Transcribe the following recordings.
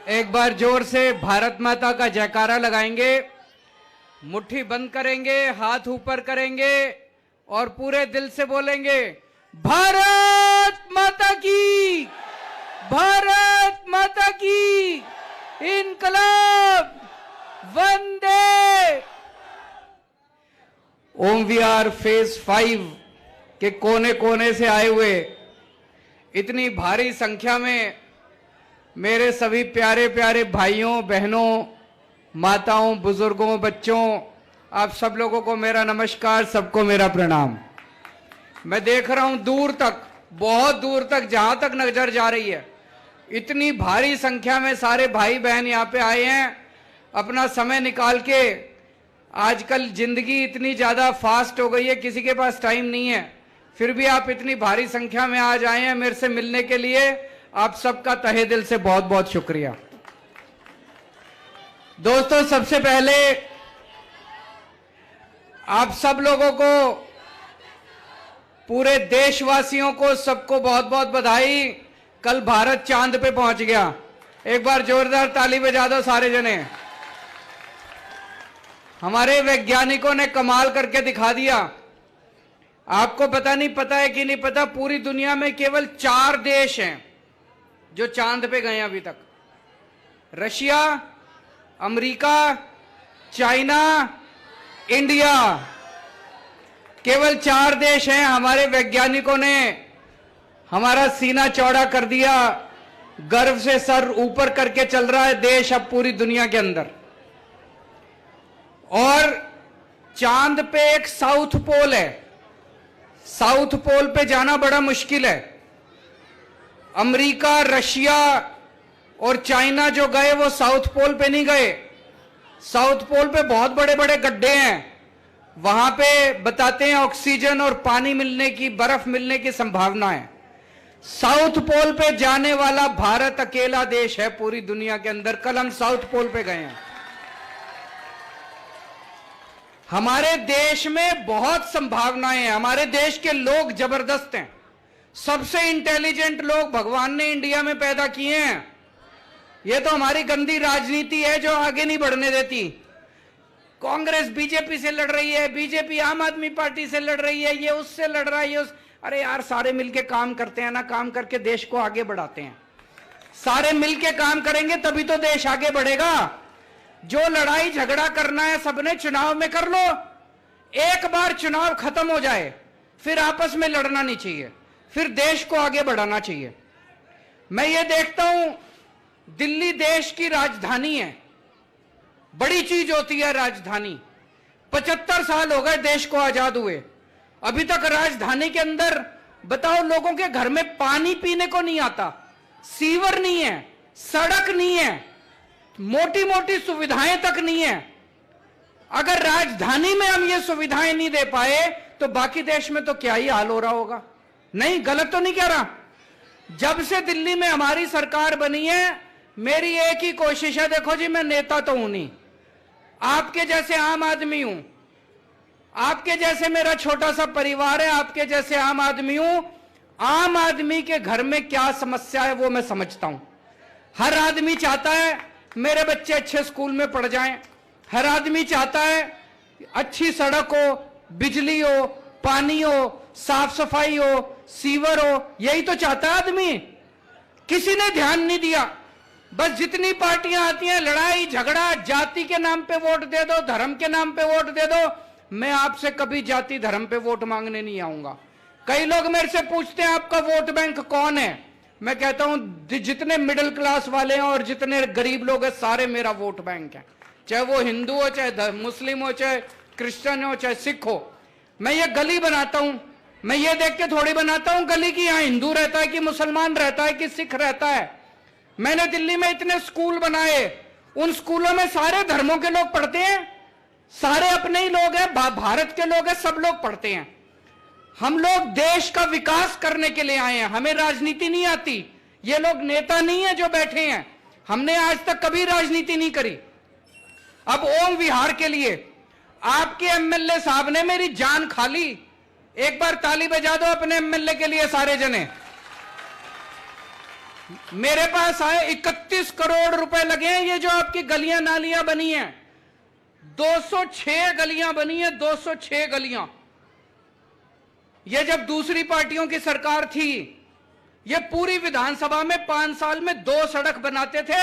एक बार जोर से भारत माता का जयकारा लगाएंगे, मुट्ठी बंद करेंगे, हाथ ऊपर करेंगे और पूरे दिल से बोलेंगे भारत माता की, भारत माता की, इनकलाब, वंदे। ओम विहार फेज 5 के कोने कोने से आए हुए इतनी भारी संख्या में मेरे सभी प्यारे प्यारे भाइयों बहनों, माताओं, बुजुर्गों, बच्चों, आप सब लोगों को मेरा नमस्कार, सबको मेरा प्रणाम। मैं देख रहा हूं दूर तक, बहुत दूर तक, जहां तक नजर जा रही है, इतनी भारी संख्या में सारे भाई बहन यहां पे आए हैं अपना समय निकाल के। आजकल जिंदगी इतनी ज्यादा फास्ट हो गई है, किसी के पास टाइम नहीं है, फिर भी आप इतनी भारी संख्या में आज आए हैं मेरे से मिलने के लिए। आप सबका तहे दिल से बहुत बहुत शुक्रिया। दोस्तों, सबसे पहले आप सब लोगों को, पूरे देशवासियों को, सबको बहुत बहुत बधाई। कल भारत चांद पे पहुंच गया। एक बार जोरदार ताली बजा दो सारे जने। हमारे वैज्ञानिकों ने कमाल करके दिखा दिया। आपको पता नहीं, पता है कि नहीं पता, पूरी दुनिया में केवल 4 देश हैं जो चांद पे गए अभी तक। रशिया, अमेरिका, चाइना, इंडिया, केवल 4 देश हैं। हमारे वैज्ञानिकों ने हमारा सीना चौड़ा कर दिया, गर्व से सर ऊपर करके चल रहा है देश अब पूरी दुनिया के अंदर। और चांद पे एक साउथ पोल है, साउथ पोल पे जाना बड़ा मुश्किल है। अमेरिका, रशिया और चाइना जो गए वो साउथ पोल पे नहीं गए। साउथ पोल पे बहुत बड़े बड़े गड्ढे हैं, वहां पे बताते हैं ऑक्सीजन और पानी मिलने की, बर्फ मिलने की संभावना है। साउथ पोल पे जाने वाला भारत अकेला देश है पूरी दुनिया के अंदर। कल हम साउथ पोल पे गए हैं। हमारे देश में बहुत संभावनाएं हैं। हमारे देश के लोग जबरदस्त हैं। सबसे इंटेलिजेंट लोग भगवान ने इंडिया में पैदा किए हैं। यह तो हमारी गंदी राजनीति है जो आगे नहीं बढ़ने देती। कांग्रेस बीजेपी से लड़ रही है, बीजेपी आम आदमी पार्टी से लड़ रही है, ये उससे लड़ रहा है, ये अरे यार, सारे मिलके काम करते हैं ना, काम करके देश को आगे बढ़ाते हैं। सारे मिलके काम करेंगे तभी तो देश आगे बढ़ेगा। जो लड़ाई झगड़ा करना है सबने चुनाव में कर लो। एक बार चुनाव खत्म हो जाए फिर आपस में लड़ना नहीं चाहिए, फिर देश को आगे बढ़ाना चाहिए। मैं ये देखता हूं, दिल्ली देश की राजधानी है, बड़ी चीज होती है राजधानी। 75 साल हो गए देश को आजाद हुए, अभी तक राजधानी के अंदर बताओ लोगों के घर में पानी पीने को नहीं आता, सीवर नहीं है, सड़क नहीं है, मोटी मोटी सुविधाएं तक नहीं है। अगर राजधानी में हम ये सुविधाएं नहीं दे पाए तो बाकी देश में तो क्या ही हाल हो रहा होगा। नहीं, गलत तो नहीं कह रहा। जब से दिल्ली में हमारी सरकार बनी है, मेरी एक ही कोशिश है, देखो जी मैं नेता तो हूं नहीं, आपके जैसे आम आदमी हूं, आपके जैसे मेरा छोटा सा परिवार है, आपके जैसे आम आदमी हूं। आम आदमी के घर में क्या समस्या है वो मैं समझता हूं। हर आदमी चाहता है मेरे बच्चे अच्छे स्कूल में पढ़ जाएं, हर आदमी चाहता है अच्छी सड़क हो, बिजली हो, पानी हो, साफ सफाई हो, सीवर हो, यही तो चाहता है आदमी। किसी ने ध्यान नहीं दिया। बस जितनी पार्टियां आती हैं, लड़ाई झगड़ा, जाति के नाम पे वोट दे दो, धर्म के नाम पे वोट दे दो। मैं आपसे कभी जाति धर्म पे वोट मांगने नहीं आऊंगा। कई लोग मेरे से पूछते हैं आपका वोट बैंक कौन है। मैं कहता हूं जितने मिडिल क्लास वाले हैं और जितने गरीब लोग हैं सारे मेरा वोट बैंक है, चाहे वो हिंदू हो, चाहे मुस्लिम हो, चाहे क्रिश्चियन हो, चाहे सिख हो। मैं ये गली बनाता हूं, मैं ये देख के थोड़ी बनाता हूं गली की यहां हिंदू रहता है कि मुसलमान रहता है कि सिख रहता है। मैंने दिल्ली में इतने स्कूल बनाए, उन स्कूलों में सारे धर्मों के लोग पढ़ते हैं, सारे अपने ही लोग हैं, भारत के लोग हैं, सब लोग पढ़ते हैं। हम लोग देश का विकास करने के लिए आए हैं, हमें राजनीति नहीं आती। ये लोग नेता नहीं है जो बैठे हैं, हमने आज तक कभी राजनीति नहीं करी। अब ओम विहार के लिए आपके एमएलए साहब ने मेरी जान खा ली। एक बार ताली बजा दो अपने एमएलए के लिए सारे जने। मेरे पास आए 31 करोड़ रुपए लगे हैं। ये जो आपकी गलियां नालियां बनी हैं, 206 गलियां बनी है, 206 गलियां। ये जब दूसरी पार्टियों की सरकार थी, ये पूरी विधानसभा में 5 साल में 2 सड़क बनाते थे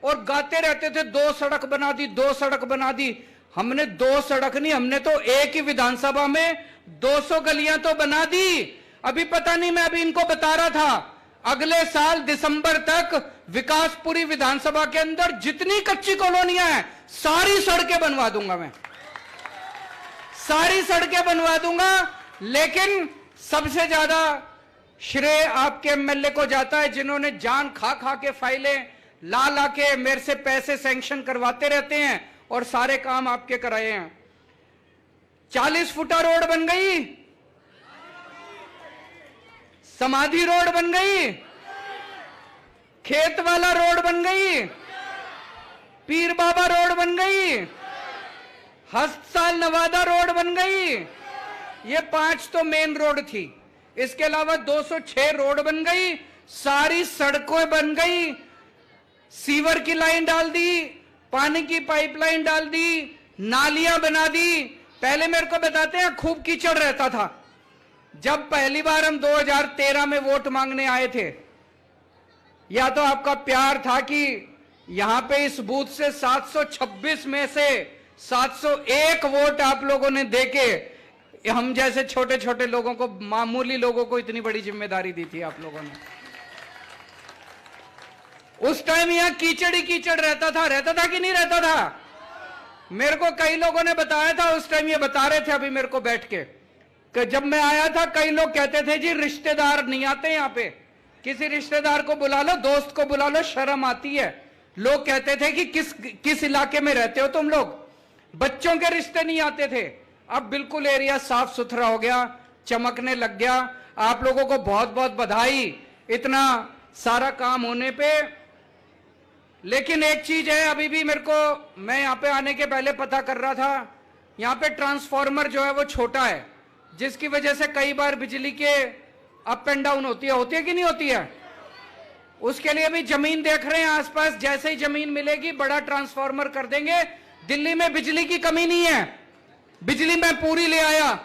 और गाते रहते थे 2 सड़क बना दी, 2 सड़क बना दी। हमने 2 सड़क नहीं, हमने तो एक ही विधानसभा में 200 गलियां तो बना दी। अभी पता नहीं, मैं अभी इनको बता रहा था, अगले साल दिसंबर तक विकासपुरी विधानसभा के अंदर जितनी कच्ची कॉलोनियां हैं सारी सड़कें बनवा दूंगा मैं, सारी सड़कें बनवा दूंगा। लेकिन सबसे ज्यादा श्रेय आपके एमएलए को जाता है, जिन्होंने जान खा खा के फाइलें ला ला के मेरे से पैसे सैंक्शन करवाते रहते हैं और सारे काम आपके कराए हैं। 40 फुटा रोड बन गई, समाधि रोड बन गई, खेत वाला रोड बन गई, पीर बाबा रोड बन गई, हस्तसाल नवादा रोड बन गई। ये 5 तो मेन रोड थी, इसके अलावा 206 रोड बन गई, सारी सड़कें बन गई, सीवर की लाइन डाल दी, पानी की पाइपलाइन डाल दी, नालियां बना दी। पहले मेरे को बताते हैं खूब कीचड़ रहता था। जब पहली बार हम 2013 में वोट मांगने आए थे, या तो आपका प्यार था कि यहां पे इस बूथ से 726 में से 701 वोट आप लोगों ने देके हम जैसे छोटे छोटे लोगों को, मामूली लोगों को इतनी बड़ी जिम्मेदारी दी थी आप लोगों ने। उस टाइम यहां कीचड़ ही कीचड़ रहता था कि नहीं रहता था? मेरे को कई लोगों ने बताया था उस टाइम, ये बता रहे थे अभी मेरे को बैठ के, कि जब मैं आया था कई लोग कहते थे जी रिश्तेदार नहीं आते यहां पे, किसी रिश्तेदार को बुला लो, दोस्त को बुला लो, शर्म आती है। लोग कहते थे कि किस इलाके में रहते हो तुम लोग, बच्चों के रिश्ते नहीं आते थे। अब बिल्कुल एरिया साफ सुथरा हो गया, चमकने लग गया। आप लोगों को बहुत बहुत बधाई इतना सारा काम होने पे। लेकिन एक चीज है, अभी भी मेरे को, मैं यहां पे आने के पहले पता कर रहा था, यहां पे ट्रांसफार्मर जो है वो छोटा है, जिसकी वजह से कई बार बिजली के अप एंड डाउन होती है कि नहीं होती है? उसके लिए भी जमीन देख रहे हैं आसपास, जैसे ही जमीन मिलेगी बड़ा ट्रांसफार्मर कर देंगे। दिल्ली में बिजली की कमी नहीं है, बिजली मैं पूरी ले आया।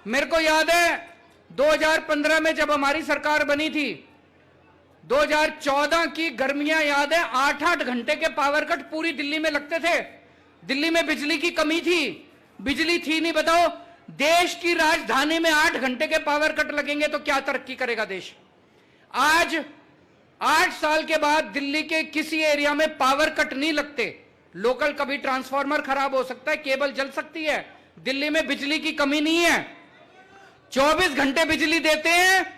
मेरे को याद है 2015 में जब हमारी सरकार बनी थी, 2014 की गर्मियां याद है, 8-8 घंटे के पावर कट पूरी दिल्ली में लगते थे। दिल्ली में बिजली की कमी थी, बिजली थी नहीं। बताओ, देश की राजधानी में 8 घंटे के पावर कट लगेंगे तो क्या तरक्की करेगा देश? आज 8 साल के बाद दिल्ली के किसी एरिया में पावर कट नहीं लगते। लोकल कभी ट्रांसफार्मर खराब हो सकता है, केबल जल सकती है, दिल्ली में बिजली की कमी नहीं है। 24 घंटे बिजली देते हैं,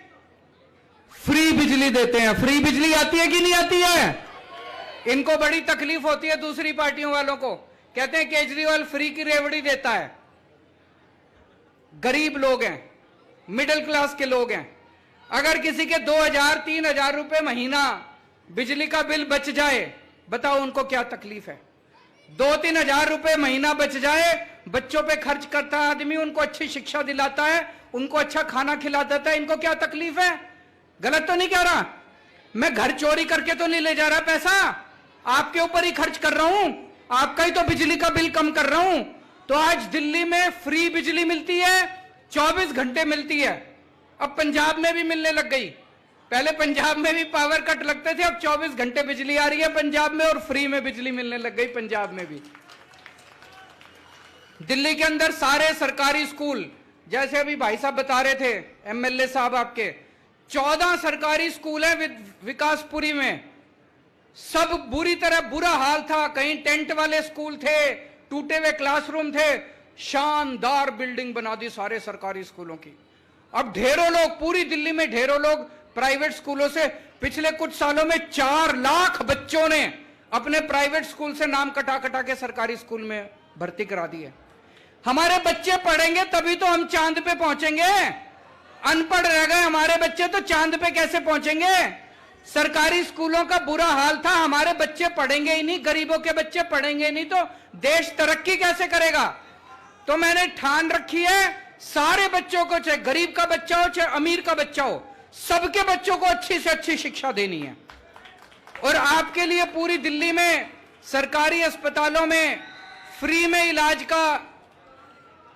फ्री बिजली देते हैं। फ्री बिजली आती है कि नहीं आती है? इनको बड़ी तकलीफ होती है दूसरी पार्टियों वालों को, कहते हैं केजरीवाल फ्री की रेवड़ी देता है। गरीब लोग हैं, मिडिल क्लास के लोग हैं, अगर किसी के 2000-3000 रुपए महीना बिजली का बिल बच जाए, बताओ उनको क्या तकलीफ है? 2-3 हजार रुपए महीना बच जाए, बच्चों पे खर्च करता है आदमी, उनको अच्छी शिक्षा दिलाता है, उनको अच्छा खाना खिला देता है, इनको क्या तकलीफ है? गलत तो नहीं कह रहा मैं? घर चोरी करके तो नहीं ले जा रहा पैसा, आपके ऊपर ही खर्च कर रहा हूं, आपका ही तो बिजली का बिल कम कर रहा हूं। तो आज दिल्ली में फ्री बिजली मिलती है, 24 घंटे मिलती है। अब पंजाब में भी मिलने लग गई। पहले पंजाब में भी पावर कट लगते थे, अब 24 घंटे बिजली आ रही है पंजाब में, और फ्री में बिजली मिलने लग गई पंजाब में भी। दिल्ली के अंदर सारे सरकारी स्कूल, जैसे अभी भाई साहब बता रहे थे, एमएलए साहब आपके, 14 सरकारी स्कूल है विकासपुरी में। सब बुरी तरह बुरा हाल था, कहीं टेंट वाले स्कूल थे, टूटे हुए क्लासरूम थे। शानदार बिल्डिंग बना दी सारे सरकारी स्कूलों की। अब ढेरों लोग, पूरी दिल्ली में ढेरों लोग प्राइवेट स्कूलों से, पिछले कुछ सालों में 4 लाख बच्चों ने अपने प्राइवेट स्कूल से नाम कटा कटा के सरकारी स्कूल में भर्ती करा दिए। हमारे बच्चे पढ़ेंगे तभी तो हम चांद पे पहुंचेंगे। अनपढ़ रह गए हमारे बच्चे तो चांद पे कैसे पहुंचेंगे? सरकारी स्कूलों का बुरा हाल था, हमारे बच्चे पढ़ेंगे ही नहीं, गरीबों के बच्चे पढ़ेंगे नहीं तो देश तरक्की कैसे करेगा? तो मैंने ठान रखी है, सारे बच्चों को, चाहे गरीब का बच्चा हो चाहे अमीर का बच्चा हो, सबके बच्चों को अच्छी से अच्छी शिक्षा देनी है। और आपके लिए पूरी दिल्ली में सरकारी अस्पतालों में फ्री में इलाज का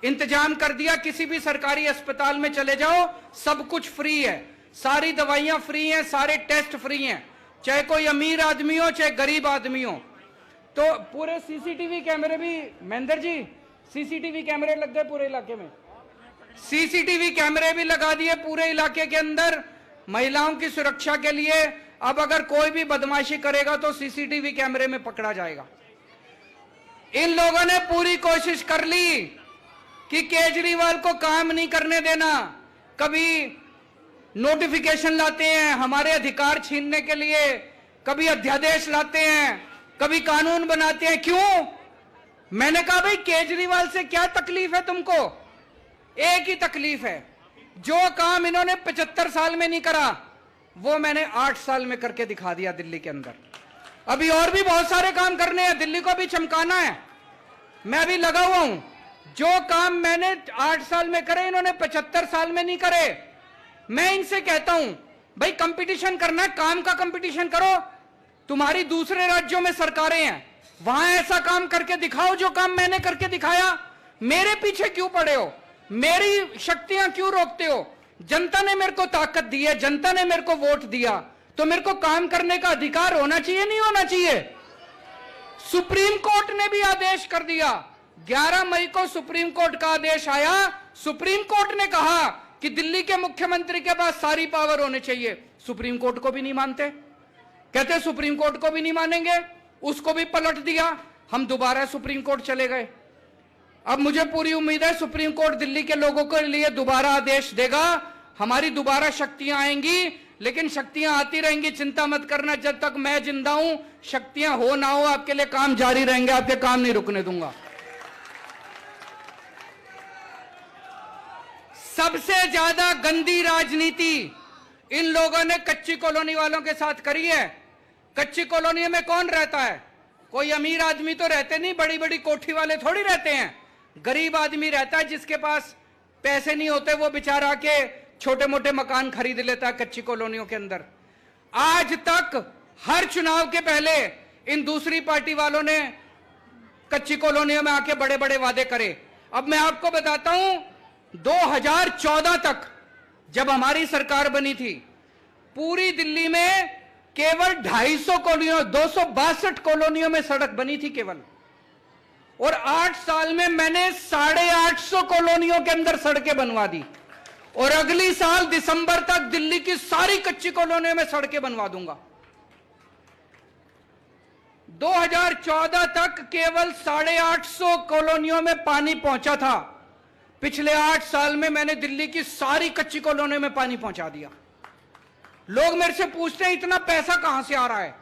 इंतजाम कर दिया। किसी भी सरकारी अस्पताल में चले जाओ, सब कुछ फ्री है, सारी दवाइयां फ्री हैं, सारे टेस्ट फ्री हैं, चाहे कोई अमीर आदमी हो चाहे गरीब आदमी हो। तो पूरे सीसीटीवी कैमरे भी, महेंद्र जी सीसीटीवी कैमरे लग गए पूरे इलाके में, सीसीटीवी कैमरे भी लगा दिए पूरे इलाके के अंदर महिलाओं की सुरक्षा के लिए। अब अगर कोई भी बदमाशी करेगा तो सीसीटीवी कैमरे में पकड़ा जाएगा। इन लोगों ने पूरी कोशिश कर ली कि केजरीवाल को काम नहीं करने देना। कभी नोटिफिकेशन लाते हैं हमारे अधिकार छीनने के लिए, कभी अध्यादेश लाते हैं, कभी कानून बनाते हैं। क्यों? मैंने कहा भाई केजरीवाल से क्या तकलीफ है तुमको? एक ही तकलीफ है, जो काम इन्होंने 75 साल में नहीं करा वो मैंने 8 साल में करके दिखा दिया दिल्ली के अंदर। अभी और भी बहुत सारे काम करने हैं, दिल्ली को भी चमकाना है। मैं अभी लगा हुआ हूं, जो काम मैंने 8 साल में करे इन्होंने 75 साल में नहीं करे। मैं इनसे कहता हूं भाई कंपटीशन करना है, काम का कंपटीशन करो। तुम्हारी दूसरे राज्यों में सरकारें हैं, वहां ऐसा काम करके दिखाओ जो काम मैंने करके दिखाया। मेरे पीछे क्यों पड़े हो? मेरी शक्तियां क्यों रोकते हो? जनता ने मेरे को ताकत दी है, जनता ने मेरे को वोट दिया, तो मेरे को काम करने का अधिकार होना चाहिए, नहीं होना चाहिए? सुप्रीम कोर्ट ने भी आदेश कर दिया, 11 मई को सुप्रीम कोर्ट का आदेश आया। सुप्रीम कोर्ट ने कहा कि दिल्ली के मुख्यमंत्री के पास सारी पावर होने चाहिए। सुप्रीम कोर्ट को भी नहीं मानते, कहते सुप्रीम कोर्ट को भी नहीं मानेंगे, उसको भी पलट दिया। हम दोबारा सुप्रीम कोर्ट चले गए। अब मुझे पूरी उम्मीद है सुप्रीम कोर्ट दिल्ली के लोगों के लिए दोबारा आदेश देगा, हमारी दोबारा शक्तियां आएंगी, लेकिन शक्तियां आती रहेंगी, चिंता मत करना। जब तक मैं जिंदा हूं, शक्तियां हो ना हो, आपके लिए काम जारी रहेंगे, आपके काम नहीं रुकने दूंगा। सबसे ज्यादा गंदी राजनीति इन लोगों ने कच्ची कॉलोनी वालों के साथ करी है। कच्ची कॉलोनी में कौन रहता है? कोई अमीर आदमी तो रहते नहीं, बड़ी बड़ी कोठी वाले थोड़ी रहते हैं। गरीब आदमी रहता है, जिसके पास पैसे नहीं होते वो बेचारा के छोटे मोटे मकान खरीद लेता है कच्ची कॉलोनियों के अंदर। आज तक हर चुनाव के पहले इन दूसरी पार्टी वालों ने कच्ची कॉलोनियों में आके बड़े बड़े वादे करे। अब मैं आपको बताता हूं, 2014 तक जब हमारी सरकार बनी थी, पूरी दिल्ली में केवल 250 कॉलोनियों, 262 कॉलोनियों में सड़क बनी थी केवल। और 8 साल में मैंने 850 कॉलोनियों के अंदर सड़कें बनवा दी। और अगली साल दिसंबर तक दिल्ली की सारी कच्ची कॉलोनियों में सड़कें बनवा दूंगा। 2014 तक केवल 850 कॉलोनियों में पानी पहुंचा था। पिछले 8 साल में मैंने दिल्ली की सारी कच्ची कॉलोनियों में पानी पहुंचा दिया। लोग मेरे से पूछते हैं इतना पैसा कहां से आ रहा है?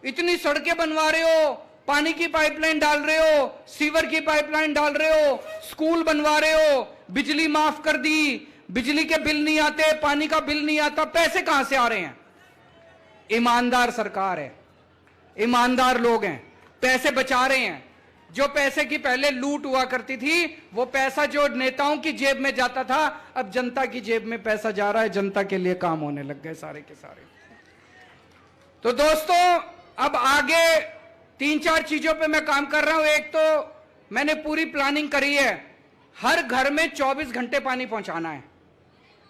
इतनी सड़कें बनवा रहे हो, पानी की पाइपलाइन डाल रहे हो, सीवर की पाइपलाइन डाल रहे हो, स्कूल बनवा रहे हो, बिजली माफ कर दी, बिजली के बिल नहीं आते, पानी का बिल नहीं आता, पैसे कहां से आ रहे हैं? ईमानदार सरकार है, ईमानदार लोग हैं, पैसे बचा रहे हैं। जो पैसे की पहले लूट हुआ करती थी, वो पैसा जो नेताओं की जेब में जाता था, अब जनता की जेब में पैसा जा रहा है, जनता के लिए काम होने लग गए सारे के सारे। तो दोस्तों, अब आगे 3-4 चीजों पे मैं काम कर रहा हूं। एक तो मैंने पूरी प्लानिंग करी है, हर घर में 24 घंटे पानी पहुंचाना है।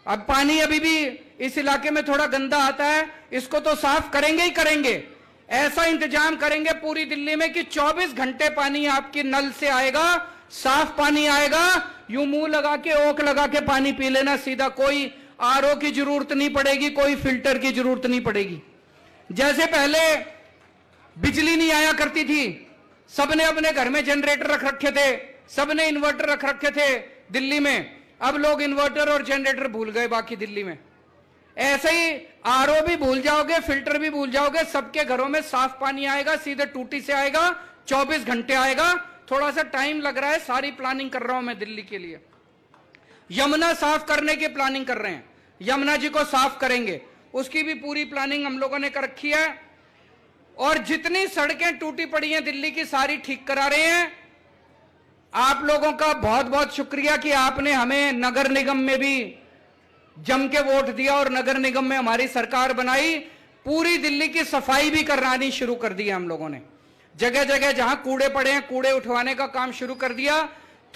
अब पानी अभी भी इस इलाके में थोड़ा गंदा आता है, इसको तो साफ करेंगे ही करेंगे। ऐसा इंतजाम करेंगे पूरी दिल्ली में कि 24 घंटे पानी आपके नल से आएगा, साफ पानी आएगा, यूं मुंह लगा के, ओक लगा के पानी पी लेना सीधा। कोई आरओ की जरूरत नहीं पड़ेगी, कोई फिल्टर की जरूरत नहीं पड़ेगी। जैसे पहले बिजली नहीं आया करती थी, सबने अपने घर में जनरेटर रख रखे थे, सबने इन्वर्टर रख रखे थे दिल्ली में। अब लोग इन्वर्टर और जनरेटर भूल गए बाकी दिल्ली में। ऐसे ही आरओ भी भूल जाओगे, फिल्टर भी भूल जाओगे, सबके घरों में साफ पानी आएगा, सीधे टूटी से आएगा, 24 घंटे आएगा। थोड़ा सा टाइम लग रहा है, सारी प्लानिंग कर रहा हूं मैं दिल्ली के लिए। यमुना साफ करने की प्लानिंग कर रहे हैं, यमुना जी को साफ करेंगे, उसकी भी पूरी प्लानिंग हम लोगों ने कर रखी है। और जितनी सड़कें टूटी पड़ी हैं दिल्ली की, सारी ठीक करा रहे हैं। आप लोगों का बहुत बहुत शुक्रिया कि आपने हमें नगर निगम में भी जम के वोट दिया और नगर निगम में हमारी सरकार बनाई। पूरी दिल्ली की सफाई भी करानी शुरू कर दी हम लोगों ने। जगह जगह जहां कूड़े पड़े हैं, कूड़े उठवाने का काम शुरू कर दिया।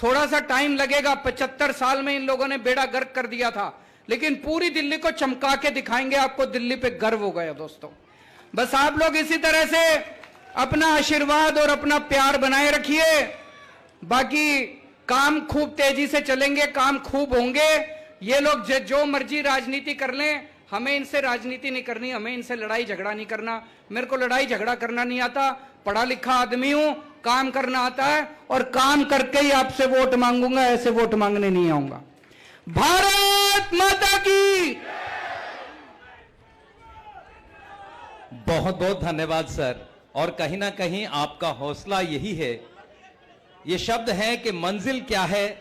थोड़ा सा टाइम लगेगा, 75 साल में इन लोगों ने बेड़ा गर्क कर दिया था, लेकिन पूरी दिल्ली को चमका के दिखाएंगे। आपको दिल्ली पे गर्व हो गया दोस्तों। बस आप लोग इसी तरह से अपना आशीर्वाद और अपना प्यार बनाए रखिए। बाकी काम खूब तेजी से चलेंगे, काम खूब होंगे। ये लोग जो मर्जी राजनीति कर लें, हमें इनसे राजनीति नहीं करनी, हमें इनसे लड़ाई झगड़ा नहीं करना। मेरे को लड़ाई झगड़ा करना नहीं आता, पढ़ा लिखा आदमी हूं, काम करना आता है और काम करके ही आपसे वोट मांगूंगा, ऐसे वोट मांगने नहीं आऊंगा। भारत माता की। बहुत बहुत धन्यवाद सर। और कहीं ना कहीं आपका हौसला यही है। ये शब्द है कि मंजिल क्या है